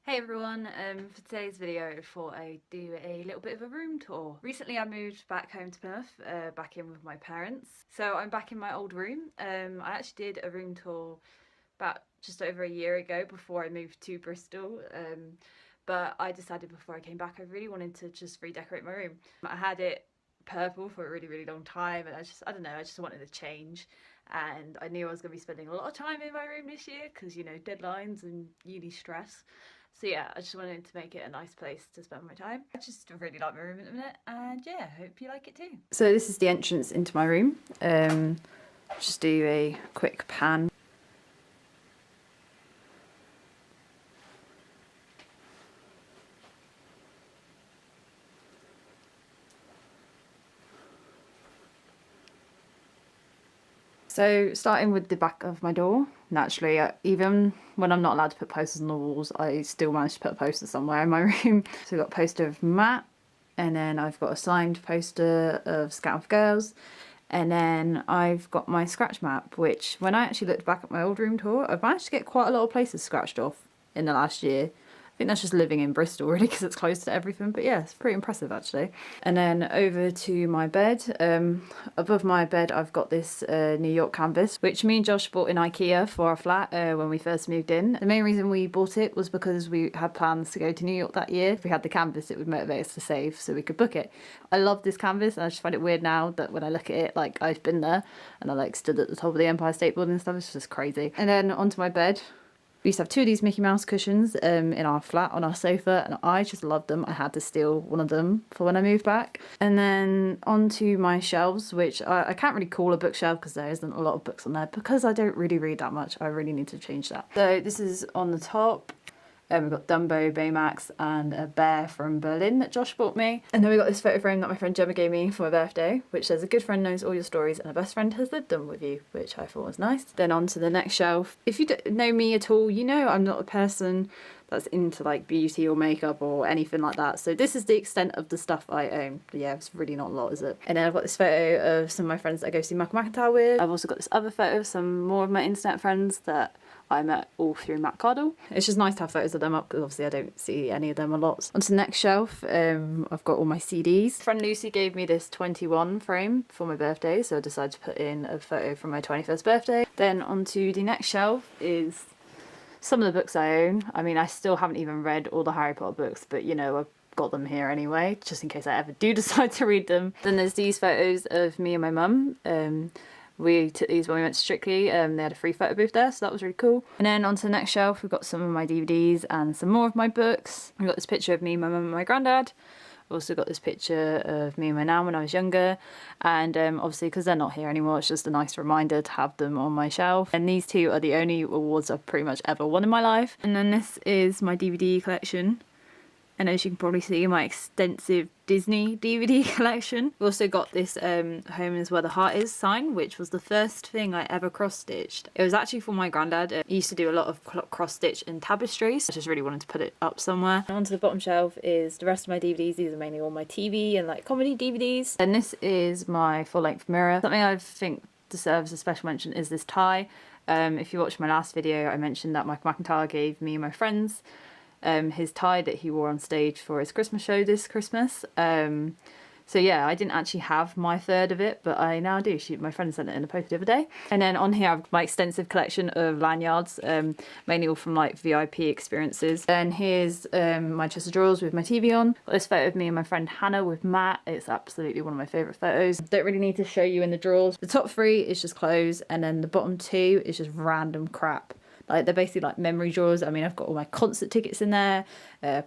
Hey everyone, for today's video I thought I'd do a little bit of a room tour. Recently I moved back home to Plymouth, back in with my parents. So I'm back in my old room. I actually did a room tour about just over a year ago before I moved to Bristol. But I decided before I came back I really wanted to just redecorate my room. I had it purple for a really long time and I don't know, I just wanted a change. And I knew I was going to be spending a lot of time in my room this year because, you know, deadlines and uni stress. So yeah, I just wanted to make it a nice place to spend my time. I just really like my room at the minute, and yeah, hope you like it too. So this is the entrance into my room. Just do a quick pan. So starting with the back of my door, naturally, even when I'm not allowed to put posters on the walls, I still manage to put a poster somewhere in my room. So I've got a poster of Matt, and then I've got a signed poster of Scout of Girls, and then I've got my scratch map, which when I actually looked back at my old room tour, I've managed to get quite a lot of places scratched off in the last year. I think that's just living in Bristol really because it's close to everything, but yeah, it's pretty impressive actually. And then over to my bed. Above my bed I've got this New York canvas, which me and Josh bought in IKEA for our flat when we first moved in. The main reason we bought it was because we had plans to go to New York that year. If we had the canvas it would motivate us to save so we could book it. I love this canvas and I just find it weird now that when I look at it, like I've been there and I like stood at the top of the Empire State Building and stuff, it's just crazy. And then onto my bed. We used to have two of these Mickey Mouse cushions in our flat on our sofa and I just loved them. I had to steal one of them for when I moved back. And then onto my shelves, which I can't really call a bookshelf because there isn't a lot of books on there because I don't really read that much. I really need to change that. So this is on the top. We've got Dumbo, Baymax and a bear from Berlin that Josh bought me. And then we got this photo frame that my friend Gemma gave me for my birthday, which says a good friend knows all your stories and a best friend has lived them with you, which I thought was nice. Then on to the next shelf. If you don't know me at all, you know I'm not a person that's into like beauty or makeup or anything like that. So this is the extent of the stuff I own. But yeah, it's really not a lot, is it? And then I've got this photo of some of my friends that I go see Michael McIntyre with. I've also got this other photo of some more of my internet friends that I met all through Matt Cardle. It's just nice to have photos of them up because obviously I don't see any of them a lot. Onto the next shelf, I've got all my CDs. Friend Lucy gave me this 21 frame for my birthday, so I decided to put in a photo from my 21st birthday. Then onto the next shelf is some of the books I own. I mean, I still haven't even read all the Harry Potter books, but you know, I've got them here anyway, just in case I ever do decide to read them. Then there's these photos of me and my mum. We took these when we went to Strictly. They had a free photo booth there, so that was really cool. And then onto the next shelf, we've got some of my DVDs and some more of my books. We've got this picture of me, my mum and my granddad. I've also got this picture of me and my nan when I was younger. And obviously, because they're not here anymore, it's just a nice reminder to have them on my shelf. And these two are the only awards I've pretty much ever won in my life. And then this is my DVD collection. And as you can probably see, my extensive Disney DVD collection. We also got this Home is Where the Heart Is sign, which was the first thing I ever cross-stitched. It was actually for my granddad. He used to do a lot of cross-stitch and tapestries. I just really wanted to put it up somewhere. And onto the bottom shelf is the rest of my DVDs. These are mainly all my TV and like comedy DVDs. And this is my full-length mirror. Something I think deserves a special mention is this tie. If you watched my last video, I mentioned that Michael McIntyre gave me and my friends his tie that he wore on stage for his Christmas show this Christmas. So yeah, I didn't actually have my third of it, but I now do. My friend sent it in a post the other day. And then on here I've got my extensive collection of lanyards, mainly all from like VIP experiences. And here's my chest of drawers with my TV on. Got this photo of me and my friend Hannah with Matt. It's absolutely one of my favourite photos. Don't really need to show you in the drawers. The top three is just clothes, and then the bottom two is just random crap. Like they're basically like memory drawers. I mean, I've got all my concert tickets in there,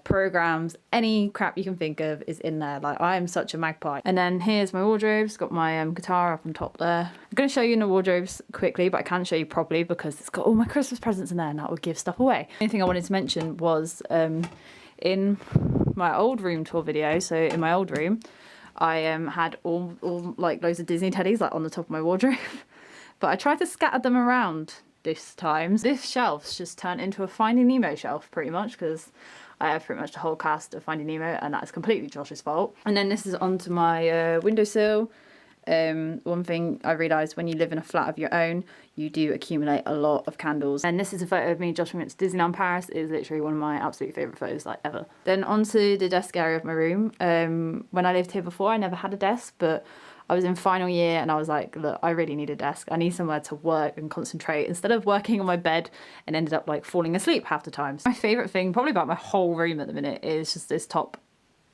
programs, any crap you can think of is in there. Like I am such a magpie. And then here's my wardrobes. Got my guitar up on top there. I'm going to show you in the wardrobes quickly, but I can't show you properly because it's got all my Christmas presents in there and that would give stuff away. The only thing I wanted to mention was in my old room tour video, so in my old room, I had all like loads of Disney teddies like on the top of my wardrobe, but I tried to scatter them around this time. This shelf's just turned into a Finding Nemo shelf pretty much because I have pretty much the whole cast of Finding Nemo and that is completely Josh's fault. And then this is onto my windowsill. One thing I realised, when you live in a flat of your own, you do accumulate a lot of candles. And this is a photo of me and Josh when we went to Disneyland Paris. It is literally one of my absolute favourite photos like ever. Then onto the desk area of my room. When I lived here before, I never had a desk, but I was in final year and I was like, look, I really need a desk. I need somewhere to work and concentrate instead of working on my bed, and ended up like falling asleep half the time. So my favourite thing probably about my whole room at the minute is just this top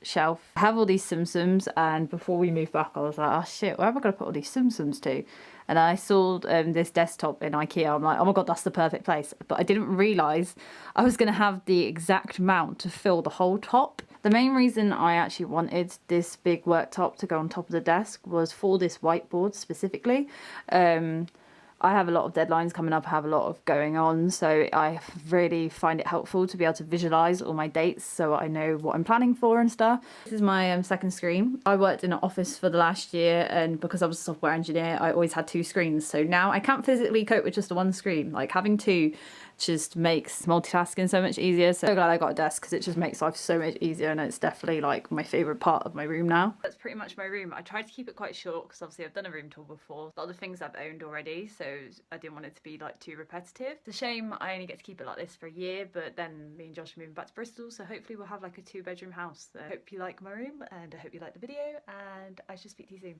shelf. I have all these Tsum, and before we moved back I was like, oh shit, where am I going to put all these Tsum to? And I saw this desktop in IKEA. I'm like, oh my god, that's the perfect place. But I didn't realise I was going to have the exact amount to fill the whole top. The main reason I actually wanted this big worktop to go on top of the desk was for this whiteboard specifically. I have a lot of deadlines coming up, I have a lot of going on, so I really find it helpful to be able to visualise all my dates so I know what I'm planning for and stuff. This is my second screen. I worked in an office for the last year, and because I was a software engineer, I always had 2 screens, so now I can't physically cope with just the 1 screen. Like, having 2 just makes multitasking so much easier. So glad I got a desk, because it just makes life so much easier, and it's definitely like my favourite part of my room now. That's pretty much my room. I tried to keep it quite short because obviously I've done a room tour before. A lot of the things I've owned already, so I didn't want it to be like too repetitive. It's a shame I only get to keep it like this for a year, but then me and Josh are moving back to Bristol, so hopefully we'll have like a 2-bedroom house. So I hope you like my room, and I hope you like the video, and I shall speak to you soon.